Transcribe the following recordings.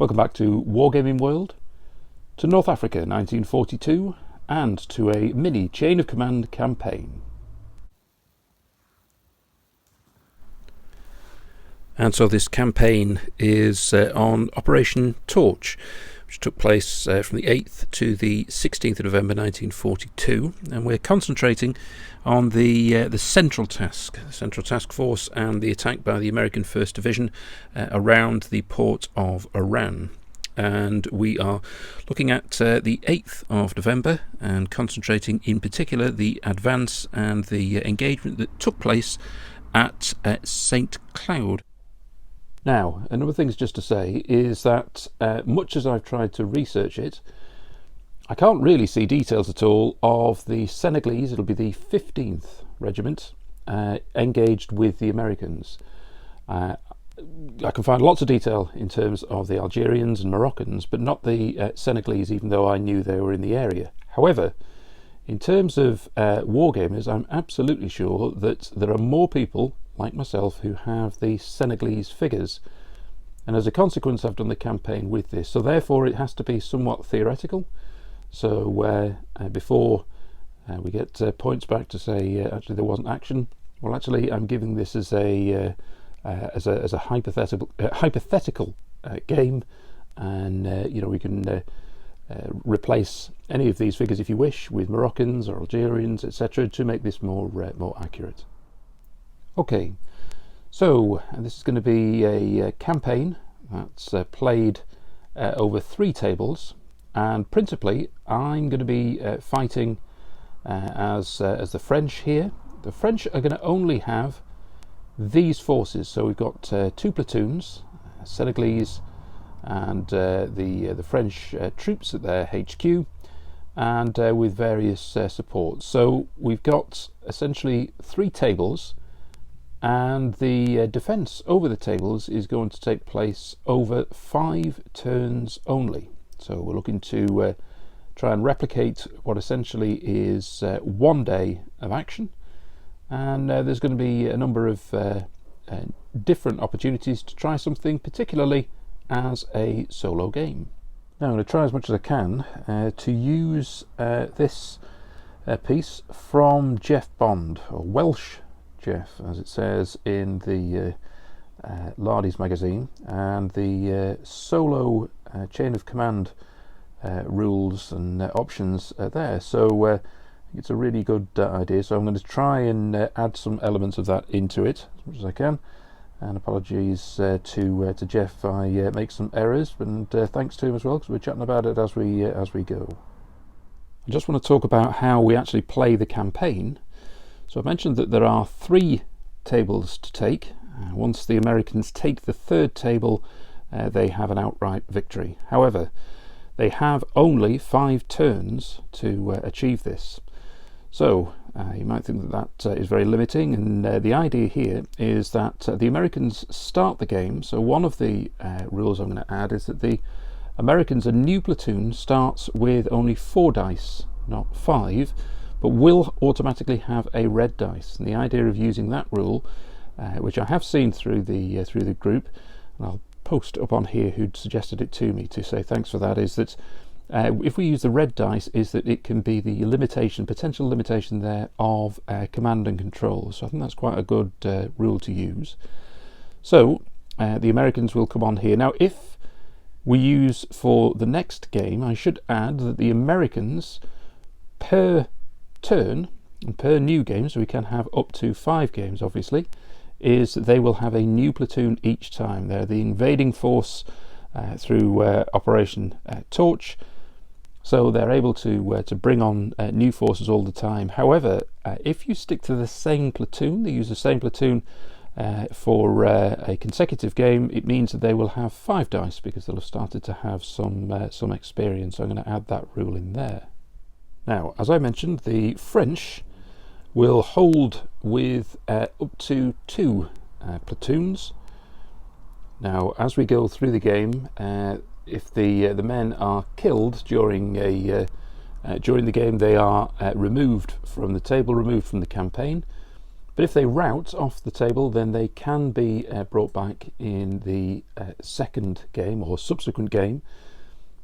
Welcome back to Wargaming World, to North Africa 1942, and to a mini Chain of Command campaign. And so this campaign is on Operation Torch, which took place from the 8th to the 16th of November 1942, and we're concentrating on the Central Task Force, and the attack by the American 1st Division around the port of Oran. And we are looking at the 8th of November and concentrating in particular the advance and the engagement that took place at St. Cloud. Now, a number of things just to say is that much as I've tried to research it, I can't really see details at all of the Senegalese. It'll be the 15th Regiment engaged with the Americans. I can find lots of detail in terms of the Algerians and Moroccans, but not the Senegalese, even though I knew they were in the area. However, in terms of wargamers, I'm absolutely sure that there are more people like myself who have the Senegalese figures, and as a consequence I've done the campaign with this, so therefore it has to be somewhat theoretical. So before we get points back to say actually there wasn't action, well, actually I'm giving this as a hypothetical game, and you know, we can replace any of these figures if you wish with Moroccans or Algerians, etc., to make this more accurate. Okay, so this is going to be a campaign that's played over 3 tables, and principally I'm going to be fighting as the French here. The French are going to only have these forces, so we've got 2 platoons, Senegalese and the French troops at their HQ, and with various supports. So we've got essentially 3 tables, and the defence over the tables is going to take place over 5 turns only. So we're looking to try and replicate what essentially is 1 day of action, and there's going to be a number of different opportunities to try something, particularly as a solo game. Now I'm going to try as much as I can to use this piece from Geoff Bond, or Welsh Geoff as it says in the Lardy's magazine, and the solo chain of command rules and options are there. So it's a really good idea, so I'm going to try and add some elements of that into it as much as I can, and apologies to Geoff if I make some errors, and thanks to him as well, because we're chatting about it as we go. I just want to talk about how we actually play the campaign. So I mentioned that there are 3 tables to take. Once the Americans take the 3rd table, they have an outright victory. However, they have only 5 turns to achieve this. So you might think that is very limiting, and the idea here is that the Americans start the game. So one of the rules I'm going to add is that the Americans, a new platoon, starts with only 4 dice, not 5, but will automatically have a red dice. And the idea of using that rule, which I have seen through the group, and I'll post up on here who'd suggested it to me to say thanks for that, is that if we use the red dice, is that it can be the potential limitation there of command and control. So I think that's quite a good rule to use. So the Americans will come on here. Now if we use for the next game, I should add that the Americans per turn and per new game, so we can have up to 5 games obviously, is that they will have a new platoon each time. They're the invading force through Operation Torch, so they're able to bring on new forces all the time. However, if you stick to the same platoon, they use the same platoon for a consecutive game, it means that they will have 5 dice because they'll have started to have some experience. So I'm going to add that rule in there. Now, as I mentioned, the French will hold with up to 2 platoons. Now, as we go through the game, if the men are killed during the game, they are removed from the table, removed from the campaign. But if they route off the table, then they can be brought back in the second game or subsequent game,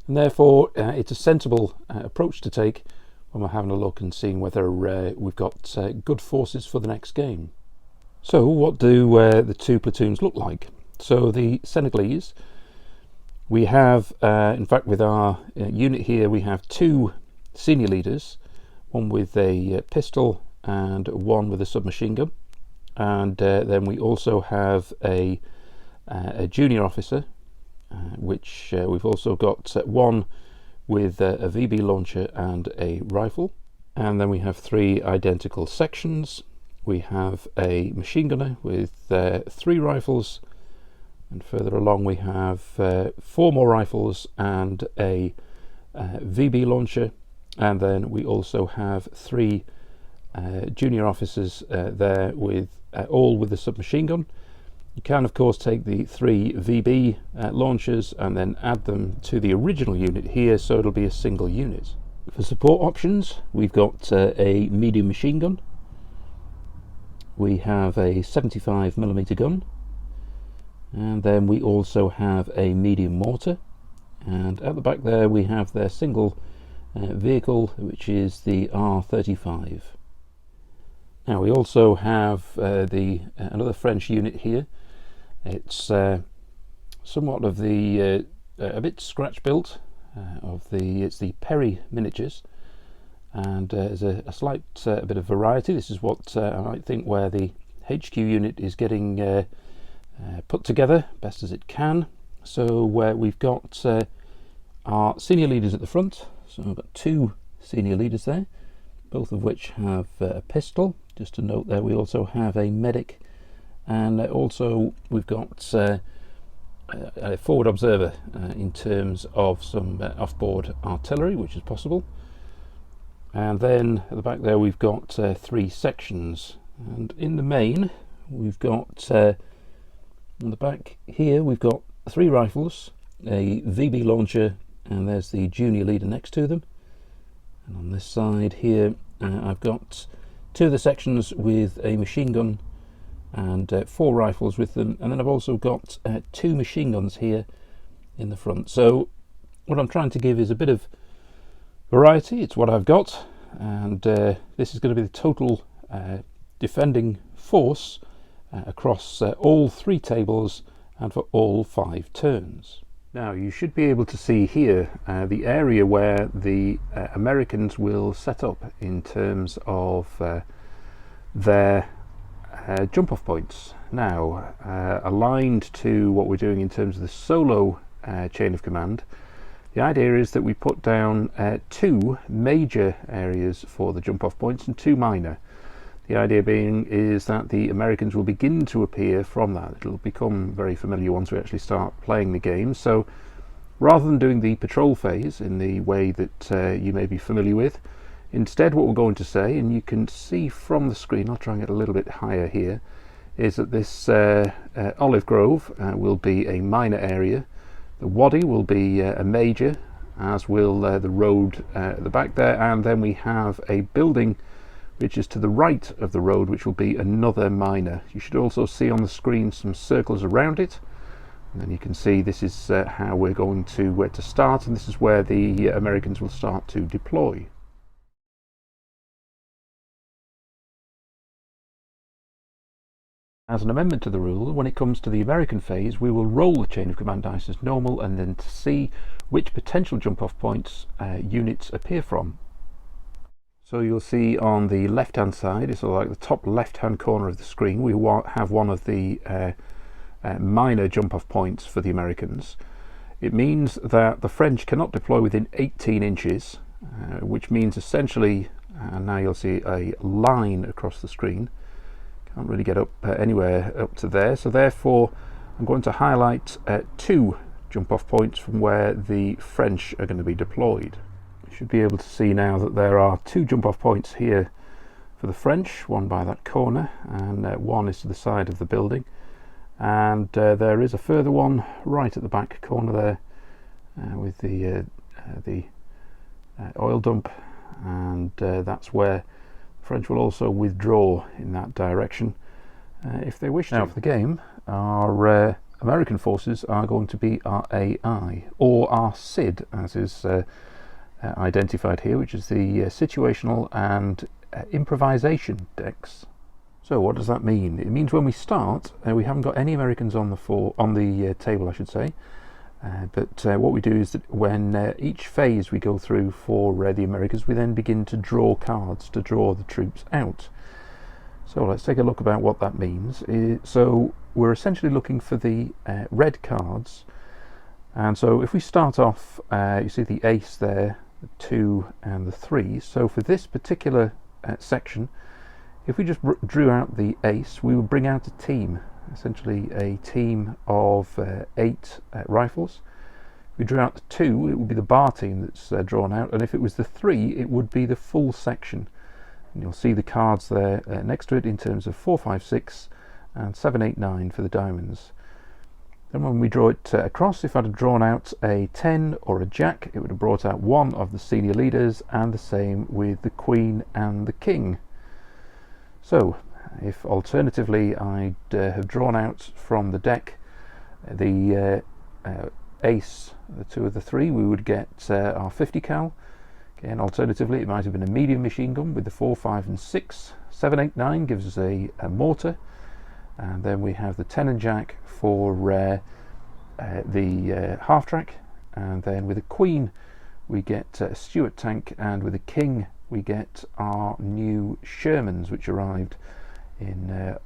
and therefore it's a sensible approach to take when we're having a look and seeing whether we've got good forces for the next game. So what do the two platoons look like? So the Senegalese, we have, in fact with our unit here, we have two senior leaders, one with a pistol and one with a submachine gun, and then we also have a junior officer, which we've also got one with a VB launcher and a rifle, and then we have three identical sections. We have a machine gunner with three rifles, and further along we have four more rifles and a VB launcher, and then we also have three junior officers there with all with a submachine gun. You can of course take the three VB launchers and then add them to the original unit here, so it'll be a single unit. For support options, we've got a medium machine gun, we have a 75mm gun, and then we also have a medium mortar, and at the back there we have their single vehicle, which is the R35. Now we also have another French unit here. It's somewhat of the a bit scratch built it's the Perry miniatures, and there's a slight bit of variety. This is what I might think where the HQ unit is getting put together best as it can. So we've got our senior leaders at the front, so I've got two senior leaders there, both of which have a pistol. Just to note there, we also have a medic, and also we've got a forward observer in terms of some off-board artillery, which is possible. And then at the back there we've got three sections, and in the main we've got on the back here we've got three rifles, a VB launcher, and there's the junior leader next to them. And on this side here I've got two of the sections with a machine gun and four rifles with them, and then I've also got two machine guns here in the front. So what I'm trying to give is a bit of variety. It's what I've got, and this is going to be the total defending force across all three tables and for all 5 turns. Now you should be able to see here the area where the Americans will set up in terms of their jump off points. Now aligned to what we're doing in terms of the solo chain of command, the idea is that we put down 2 major areas for the jump off points and 2 minor. The idea being is that the Americans will begin to appear from that. It'll become very familiar once we actually start playing the game. So rather than doing the patrol phase in the way that you may be familiar with, instead what we're going to say, and you can see from the screen, I'll try and get a little bit higher here, is that this olive grove will be a minor area, the wadi will be a major, as will the road at the back there, and then we have a building which is to the right of the road, which will be another minor. You should also see on the screen some circles around it, and then you can see this is how we're going to start, and this is where the Americans will start to deploy. As an amendment to the rule, when it comes to the American phase, we will roll the chain of command dice as normal, and then to see which potential jump off points units appear from. So you'll see on the left hand side, it's like the top left hand corner of the screen, we have one of the minor jump off points for the Americans. It means that the French cannot deploy within 18 inches, which means essentially, now you'll see a line across the screen, can't really get up anywhere up to there, so therefore I'm going to highlight 2 jump off points from where the French are going to be deployed. Should be able to see now that there are 2 jump off points here for the French, one by that corner and one is to the side of the building, and there is a further one right at the back corner there with the oil dump, and that's where French will also withdraw in that direction if they wish to. Now for the game, our American forces are going to be our AI, or our SID, as is identified here, which is the situational and improvisation decks. So what does that mean? It means when we start, we haven't got any Americans on the table, I should say. But what we do is that when each phase we go through for the Americans, we then begin to draw cards to draw the troops out. So let's take a look about what that means. So we're essentially looking for the red cards, and so if we start off, you see the ace there, the 2 and the 3. So for this particular section, if we just drew out the ace, we would bring out a team, essentially a team of 8 rifles. If we drew out the 2, it would be the bar team that's drawn out, and if it was the 3, it would be the full section. And you'll see the cards there next to it in terms of 4, 5, 6 and 7, 8, 9 for the diamonds. Then when we draw it across, if I'd have drawn out a 10 or a jack, it would have brought out one of the senior leaders, and the same with the queen and the king. So if alternatively I'd have drawn out from the deck the ace, the 2 of the 3, we would get our 50 cal. Again, alternatively it might have been a medium machine gun with the 4, 5 and 6. 7, 8, 9 gives us a mortar, and then we have the 10 and jack for the half track, and then with a queen we get a Stuart tank, and with a king we get our new Shermans, which arrived in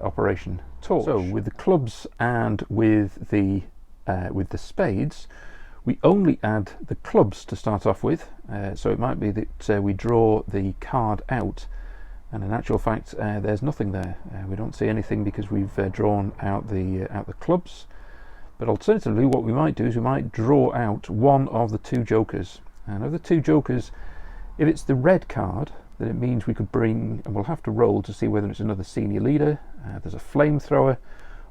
Operation Torch. So with the clubs and with the spades, we only add the clubs to start off with. So it might be that we draw the card out, and in actual fact there's nothing there. We don't see anything because we've drawn out the clubs. But alternatively, what we might do is we might draw out one of the 2 jokers, and of the 2 jokers, if it's the red card, then it means we could bring, and we'll have to roll to see whether it's another senior leader, there's a flamethrower,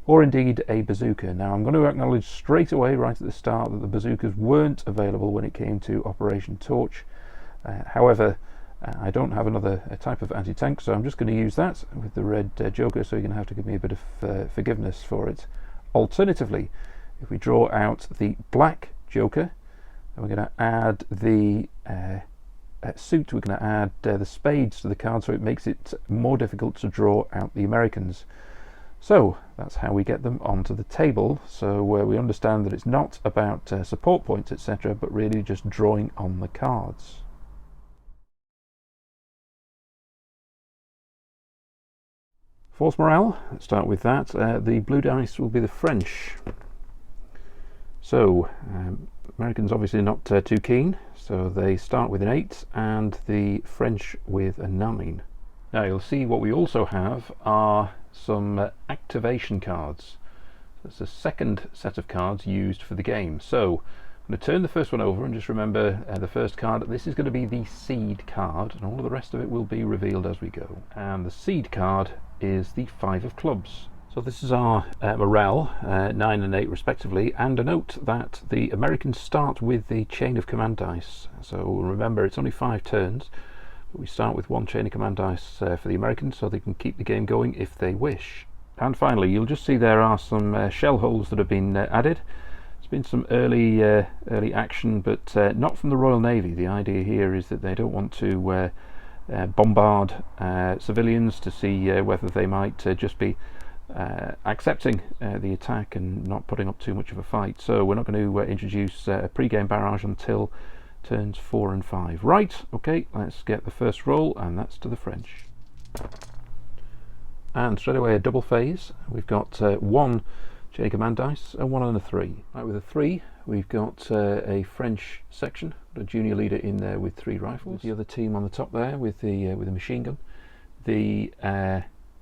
or indeed a bazooka. Now I'm going to acknowledge straight away right at the start that the bazookas weren't available when it came to Operation Torch. However, I don't have another type of anti-tank, so I'm just going to use that with the red joker, so you're going to have to give me a bit of forgiveness for it. Alternatively, if we draw out the black joker, then we're going to add the suit, we're going to add the spades to the card, so it makes it more difficult to draw out the Americans. So that's how we get them onto the table. So we understand that it's not about support points, etc., but really just drawing on the cards. Force morale, let's start with that. The blue dice will be the French. So Americans obviously not too keen, so they start with an 8 and the French with a 9. Now you'll see what we also have are some activation cards. That's a second set of cards used for the game. So I'm going to turn the first one over, and just remember the first card, this is going to be the seed card, and all of the rest of it will be revealed as we go. And the seed card is the 5 of clubs. So this is our morale, 9 and 8 respectively, and a note that the Americans start with the chain of command dice. So remember, it's only 5 turns, but we start with 1 chain of command dice for the Americans, so they can keep the game going if they wish. And finally, you'll just see there are some shell holes that have been added. It's been some early action, but not from the Royal Navy. The idea here is that they don't want to bombard civilians to see whether they might just be accepting the attack and not putting up too much of a fight. So we're not going to introduce a pre-game barrage until turns 4 and 5. Right, okay, let's get the first roll, and that's to the French. And straight away a double phase. We've got 1 chain command dice, a 1 and a 3. Right, with a 3 we've got a French section, a junior leader in there with 3 rifles. The other team on the top there with the machine gun. The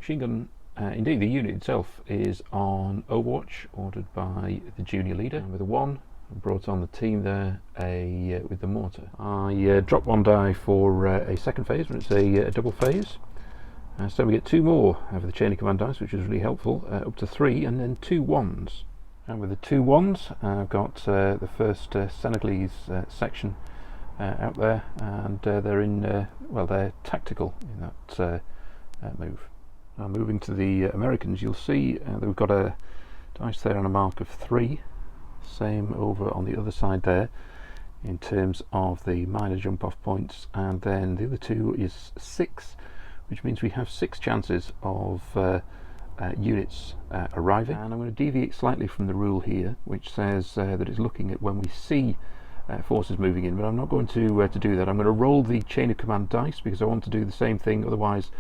machine gun, indeed the unit itself, is on Overwatch, ordered by the junior leader. And with a 1, I brought on the team there with the mortar. I dropped 1 die for a second phase when it's a double phase. So we get 2 more over the chain of command dice, which is really helpful, up to 3, and then 2 1s. And with the 2 1s, I've got the first Senegalese section out there, and they're in well, they're tactical in that move. Now moving to the Americans, you'll see that we've got a dice there on a mark of 3, same over on the other side there in terms of the minor jump off points, and then the other 2 is 6, which means we have 6 chances of units arriving. And I'm going to deviate slightly from the rule here, which says that it's looking at when we see forces moving in, but I'm not going to do that. I'm going to roll the chain of command dice because I want to do the same thing, otherwise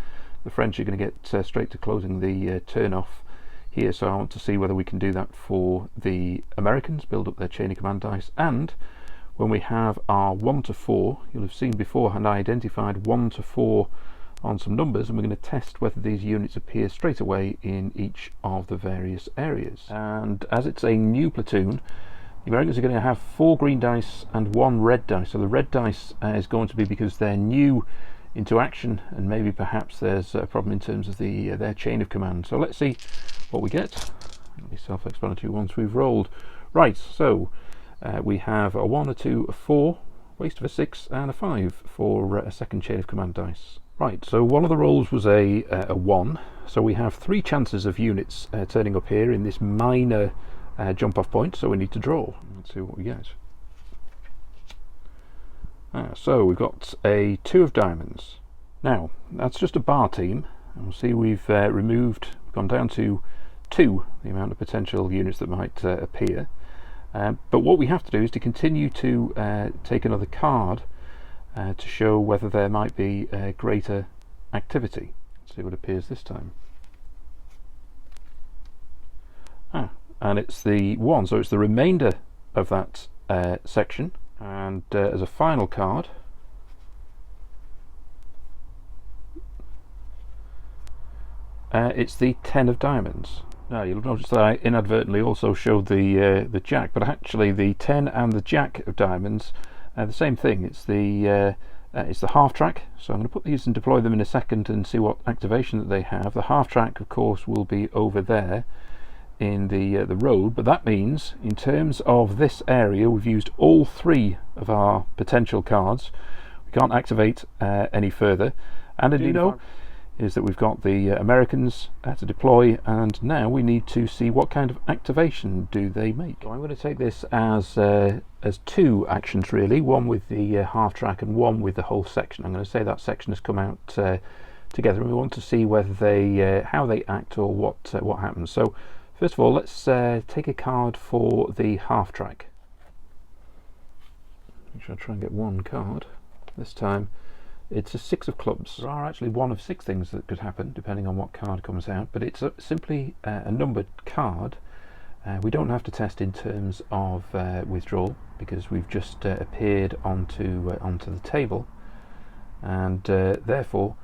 the French are going to get straight to closing the turn off here. So I want to see whether we can do that for the Americans, build up their chain of command dice, and when we have our 1 to 4, you'll have seen beforehand I identified 1 to 4 on some numbers, and we're going to test whether these units appear straight away in each of the various areas. And as it's a new platoon, the Americans are going to have 4 green dice and 1 red dice. So the red dice is going to be because they're new into action, and maybe perhaps there's a problem in terms of their chain of command. So let's see what we get. It'll be self-explanatory once we've rolled. Right, so we have a 1, a 2, a 4, waste of a 6 and a 5 for a second chain of command dice. Right, so one of the rolls was a 1, so we have 3 chances of units turning up here in this minor jump off point, so we need to draw. Let's see what we get. So we've got a 2 of diamonds. Now that's just a bar team, and we'll see we've gone down to 2, the amount of potential units that might appear. But what we have to do is to continue to take another card to show whether there might be greater activity. Let's see what appears this time. And it's the 1, so it's the remainder of that section. And as a final card, it's the 10 of diamonds. Now you'll notice that I inadvertently also showed the jack, but actually the 10 and the jack of diamonds are the same thing. It's the half track. So I'm going to put these and deploy them in a second and see what activation that they have. The half track, of course, will be over there in the road, but that means in terms of this area we've used all 3 of our potential cards. We can't activate any further, and indeed is that we've got the Americans to deploy, and now we need to see what kind of activation do they make. So I'm going to take this as 2 actions really, one with the half track and one with the whole section. I'm going to say that section has come out together, and we want to see whether they how they act or what happens. So first of all, let's take a card for the half track. Make sure I try and get 1 card this time. It's a 6 of clubs. There are actually 1 of 6 things that could happen depending on what card comes out, but it's simply a numbered card. We don't have to test in terms of withdrawal because we've just appeared onto the table, and therefore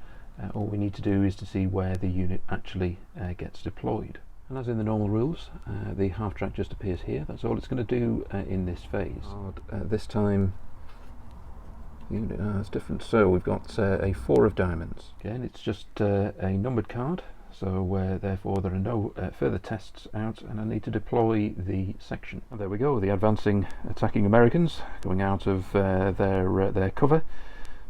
all we need to do is to see where the unit actually gets deployed. And as in the normal rules, the half track just appears here. That's all it's going to do in this phase. This time unit is different. So we've got a 4 of diamonds. Again, it's just a numbered card, so therefore there are no further tests out, and I need to deploy the section. And there we go, the advancing attacking Americans going out of their cover.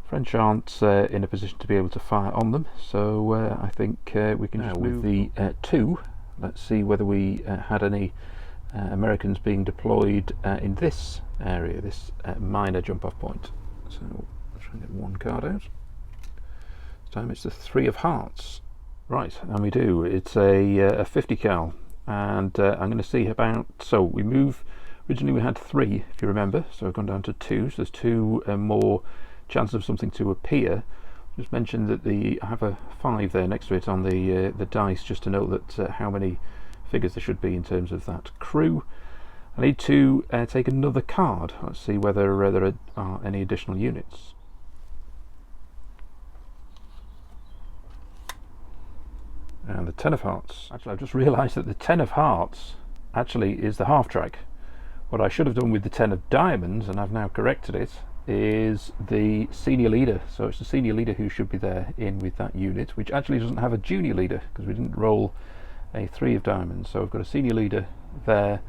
French aren't in a position to be able to fire on them, so I think we can just move the 2. Let's see whether we had any Americans being deployed in this area, this minor jump off point. So I'll try and get 1 card out. This time it's the 3 of hearts. Right, and we do. It's a 50 cal, and I'm going to see about. So we move. Originally we had 3, if you remember. So we've gone down to 2. So there's 2 more chances of something to appear. Just mentioned that I have a 5 there next to it on the dice, just to note that how many figures there should be in terms of that crew. I need to take another card. Let's see whether there are any additional units. And the 10 of hearts. Actually, I've just realised that the 10 of hearts actually is the half track. What I should have done with the 10 of diamonds, and I've now corrected it, is the senior leader. So it's the senior leader who should be there in with that unit, which actually doesn't have a junior leader because we didn't roll a 3 of diamonds. So I've got a senior leader there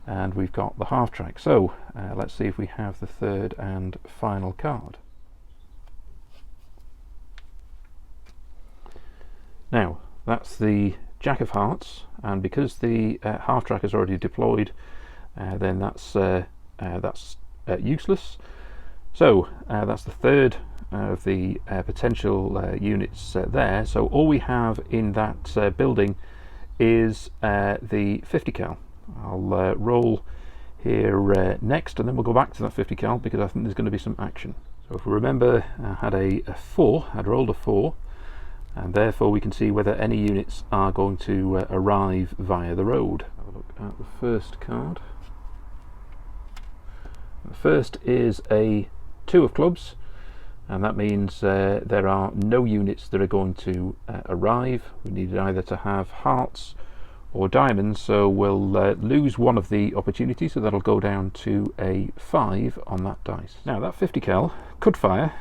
and we've got the half track. So let's see if we have the third and final card. Now that's the Jack of Hearts, and because the half track is already deployed, then that's useless. So that's the third of the potential units there. So all we have in that building is the 50 cal. I'll roll here next, and then we'll go back to that 50 cal because I think there's going to be some action. So if we remember, I had a 4, I'd rolled a 4, and therefore we can see whether any units are going to arrive via the road. Have a look at the first card. The first is a 2 of clubs, and that means there are no units that are going to arrive. We need either to have hearts or diamonds, so we'll lose one of the opportunities, so that'll go down to a 5 on that dice. Now that 50 cal could fire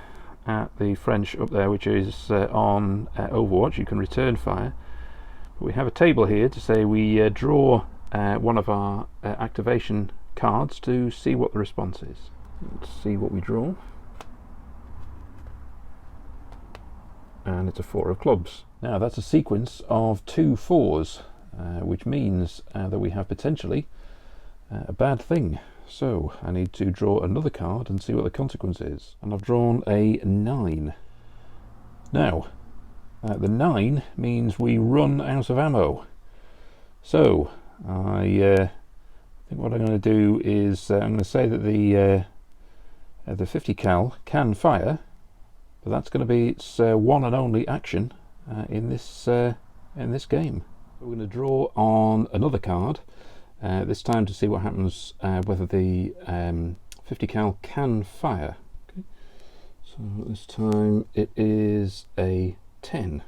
at the French up there, which is on Overwatch. You can return fire, but we have a table here to say we draw one of our activation cards to see what the response is. Let's see what we draw, and it's a 4 of clubs. Now that's a sequence of 2 4s, which means that we have potentially a bad thing. So I need to draw another card and see what the consequence is, and I've drawn a 9. Now the 9 means we run out of ammo, so I think what I'm going to do is I'm going to say that the 50 cal can fire, but that's going to be its one and only action in this game. We're going to draw on another card, this time to see what happens, whether the 50 cal can fire. Okay. So this time it is a 10.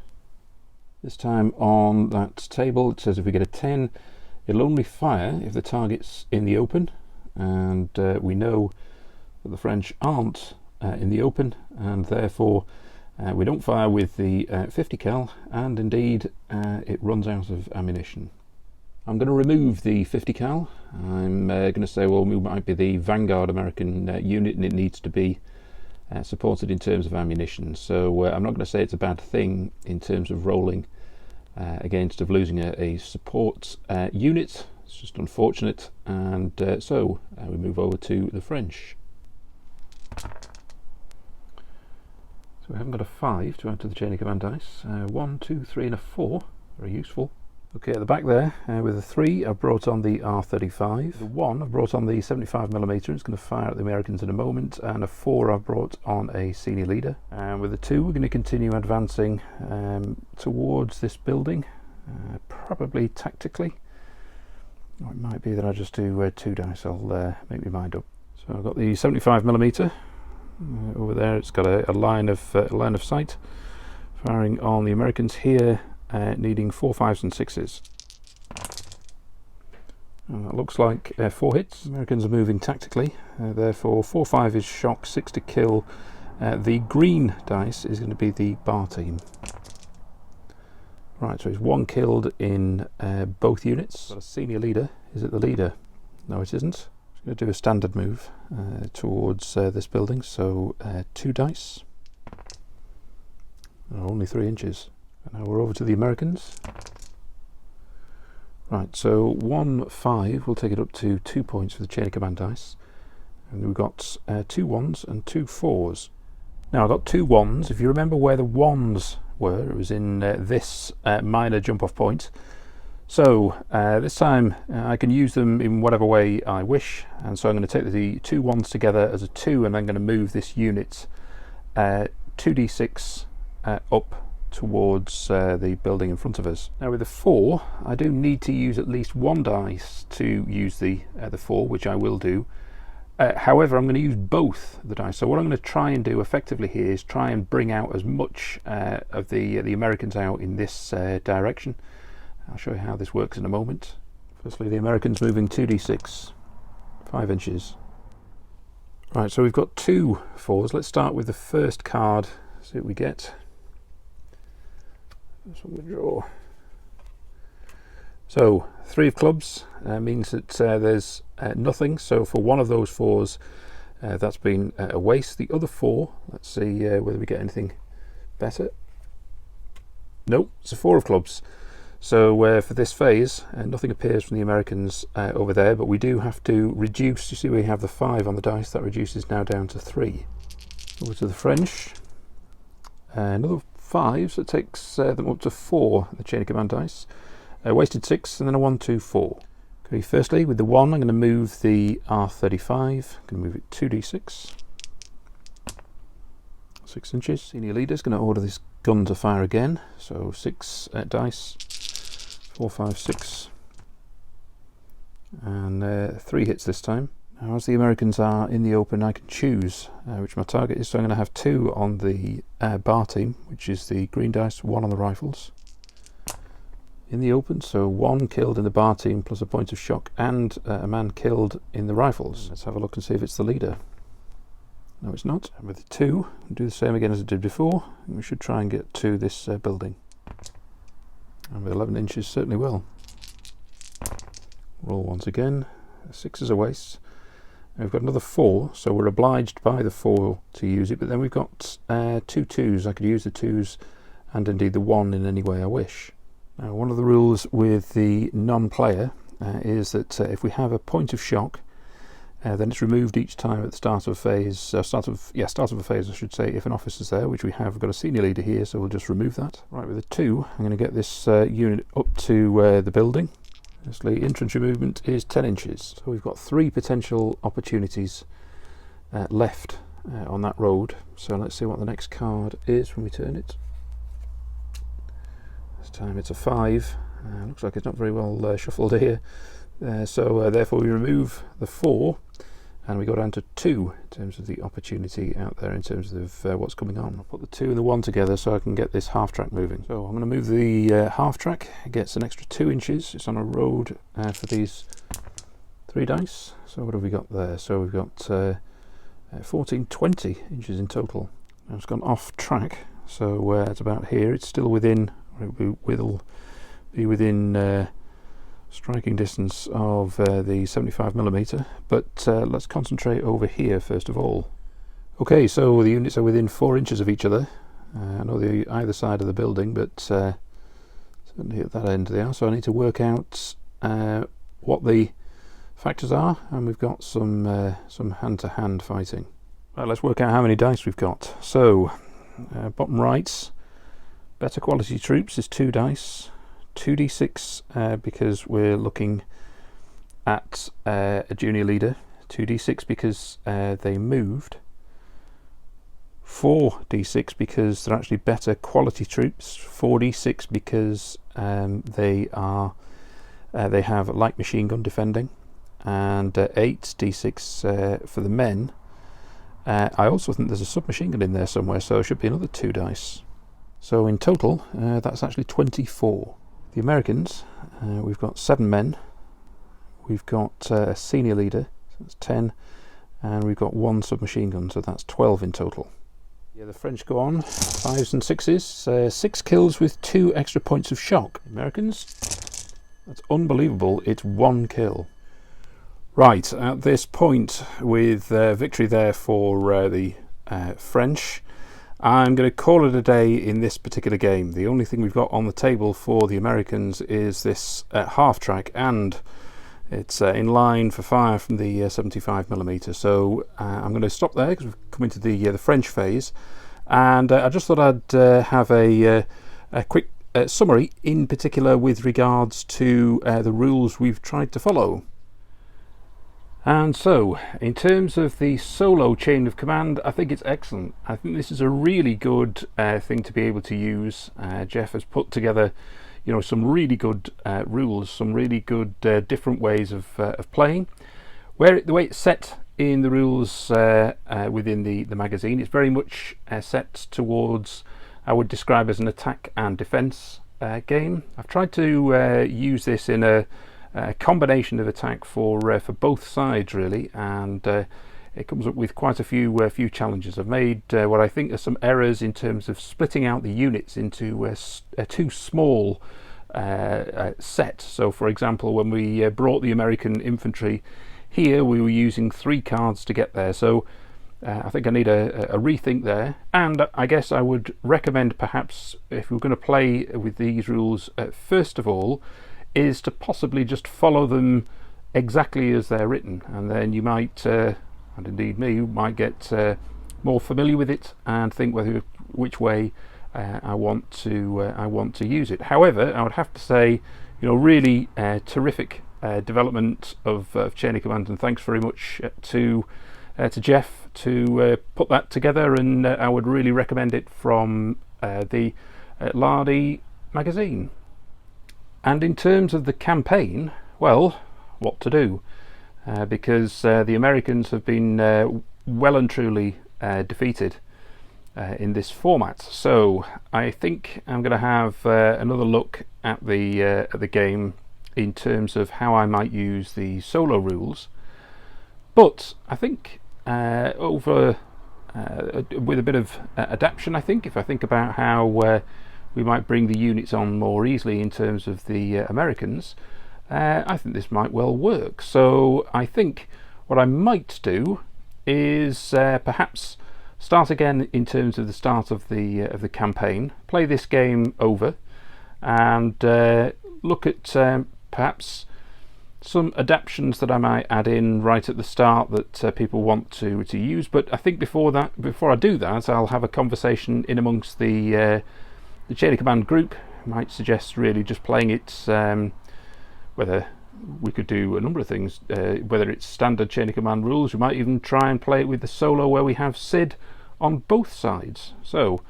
This time on that table it says if we get a 10, it'll only fire if the target's in the open, and we know that the French aren't in the open, and therefore we don't fire with the 50 cal, and indeed it runs out of ammunition. I'm going to remove the 50 cal. I'm going to say, well, we might be the vanguard American unit, and it needs to be supported in terms of ammunition. So I'm not going to say it's a bad thing in terms of rolling against of losing a support unit. It's just unfortunate, and so we move over to the French. So we haven't got a 5 to add to the chain of command dice. 1, 2, 3 and a 4, very useful. Okay, at the back there, with a 3 I've brought on the R35, the 1 I've brought on the 75mm, it's going to fire at the Americans in a moment, and a 4 I've brought on a senior leader. And with the 2 we're going to continue advancing towards this building, probably tactically. Or it might be that I just do 2 dice, I'll make my mind up. So I've got the 75mm over there, it's got a line of sight, firing on the Americans here. Needing 4 5s and 6s. And that looks like 4 hits. Americans are moving tactically, therefore 4 5 is shock, 6 to kill. The green dice is going to be the bar team. Right, so it's 1 killed in both units. Got a senior leader. Is it the leader? No, it isn't. I'm going to do a standard move towards this building, so 2 dice. Oh, only 3 inches. And now we're over to the Americans. Right, so 1 5 will take it up to 2 points for the chain of command dice. And we've got 2 1s and 2 4s. Now I've got 2 1s. If you remember where the 1s were, it was in this minor jump off point. So this time I can use them in whatever way I wish. And so I'm going to take the 2 1s together as a 2, and then going to move this unit 2d6 up towards the building in front of us. Now with the 4 I do need to use at least 1 dice to use the 4, which I will do. However, I'm going to use both the dice, so what I'm going to try and do effectively here is try and bring out as much of the Americans out in this direction. I'll show you how this works in a moment. Firstly, the Americans moving 2d6, 5 inches. Right, so we've got 2 4s. Let's start with the first card, see what we get. That's what we draw. So 3 of clubs means that there's nothing, so for one of those 4s that's been a waste. The other 4, let's see whether we get anything better. Nope, it's a 4 of clubs. So for this phase, nothing appears from the Americans over there, but we do have to reduce. You see we have the 5 on the dice, that reduces now down to 3. Over to the French, another 5, so it takes them up to 4, the chain of command dice. Wasted 6, and then a 1, 2, 4. Okay, firstly, with the 1, I'm going to move the R35. I'm going to move it 2d6. 6 inches. Senior leader's going to order this gun to fire again. So 6 dice, 4, 5, 6, and 3 hits this time. Now, as the Americans are in the open, I can choose which my target is. So I'm going to have 2 on the bar team, which is the green dice, 1 on the rifles. In the open, so 1 killed in the bar team plus a point of shock, and a man killed in the rifles. Let's have a look and see if it's the leader. No, it's not. And with the 2, I'll do the same again as I did before. We should try and get to this building. And with 11 inches, certainly will. Roll once again. 6 is a waste. And we've got another 4, so we're obliged by the 4 to use it, but then we've got 2 2s. I could use the 2s and indeed the 1 in any way I wish. Now, one of the rules with the non-player is that if we have a point of shock, then it's removed each time at the start of a phase. Start of a phase, I should say, if an officer's there, which we have. We've got a senior leader here, so we'll just remove that. Right, with a 2, I'm going to get this unit up to the building. Firstly, infantry movement is 10 inches. So we've got 3 potential opportunities left on that road. So let's see what the next card is when we turn it. This time it's a 5. Looks like it's not very well shuffled here. So therefore we remove the 4 and we go down to 2 in terms of the opportunity out there in terms of what's coming on. I'll put the 2 and the 1 together so I can get this half track moving. So I'm going to move the half track. It gets an extra 2 inches. It's on a road for these 3 dice. So what have we got there? So we've got 14, 20 inches in total. Now it's gone off track, so it's about here. It's still within, will be within striking distance of the 75mm, but let's concentrate over here first of all. Okay, so the units are within 4 inches of each other. I know they're either side of the building, but certainly at that end they are, so I need to work out what the factors are, and we've got some hand-to-hand fighting. Right, let's work out how many dice we've got. So bottom right, better quality troops is 2 dice. 2d6 because we're looking at a junior leader, 2d6 because they moved, 4d6 because they're actually better quality troops, 4d6 because they have light machine gun defending, and 8d6 for the men. I also think there's a submachine gun in there somewhere, so it should be another 2 dice. So in total that's actually 24. The Americans, we've got 7 men, we've got a senior leader, so that's 10, and we've got 1 submachine gun, so that's 12 in total. Yeah, the French go on, 5s and 6s, 6 kills with 2 extra points of shock. Americans, that's unbelievable, it's 1 kill. Right, at this point, with victory there for the French, I'm going to call it a day in this particular game. The only thing we've got on the table for the Americans is this half track, and it's in line for fire from the 75mm. So I'm going to stop there because we've come into the French phase, and I just thought I'd have a quick summary, in particular with regards to the rules we've tried to follow. And so, in terms of the solo chain of command, I think it's excellent. I think this is a really good thing to be able to use. Geoff has put together, some really good rules, some really good different ways of playing. The way it's set in the rules within the magazine, it's very much set towards, I would describe as an attack and defense game. I've tried to use this in a combination of attack for both sides really, and it comes up with quite a few challenges. I've made what I think are some errors in terms of splitting out the units into 2 small set. So for example, when we brought the American infantry here, we were using 3 cards to get there. So I think I need a rethink there, and I guess I would recommend, perhaps if we're going to play with these rules, first of all, is to possibly just follow them exactly as they're written, and then you might, and indeed me, might get more familiar with it and think which way I want to use it. However, I would have to say, really terrific development of Chain of Command, and thanks very much to Geoff to put that together, and I would really recommend it from the Lardy magazine. And in terms of the campaign, well, what to do? Because the Americans have been well and truly defeated in this format. So I think I'm going to have another look at the game in terms of how I might use the solo rules. But I think with a bit of adaptation, I think, if I think about how we might bring the units on more easily in terms of the Americans, I think this might well work. So I think what I might do is perhaps start again in terms of the start of the campaign, play this game over, and look at perhaps some adaptations that I might add in right at the start that people want to use. But I think before I do that, I'll have a conversation in amongst the Chain of Command group. I might suggest really just playing it, whether we could do a number of things, whether it's standard Chain of Command rules. We might even try and play it with the solo where we have Sid on both sides. So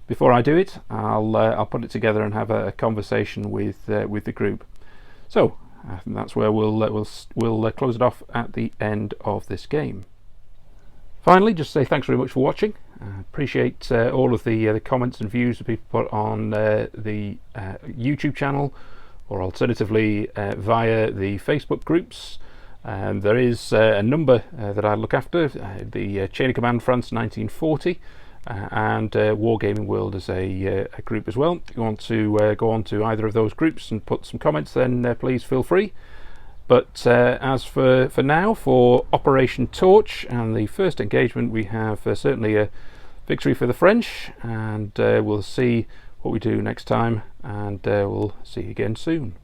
before I do it, I'll put it together and have a conversation with the group. So I think that's where we'll close it off at the end of this game. Finally, just say thanks very much for watching. Appreciate all of the comments and views that people put on the YouTube channel, or alternatively via the Facebook groups. There is a number that I look after, the Chain of Command France 1940 and Wargaming World as a group as well. If you want to go on to either of those groups and put some comments, then please feel free. But as for now, for Operation Torch and the first engagement, we have certainly a victory for the French, and we'll see what we do next time, and we'll see you again soon.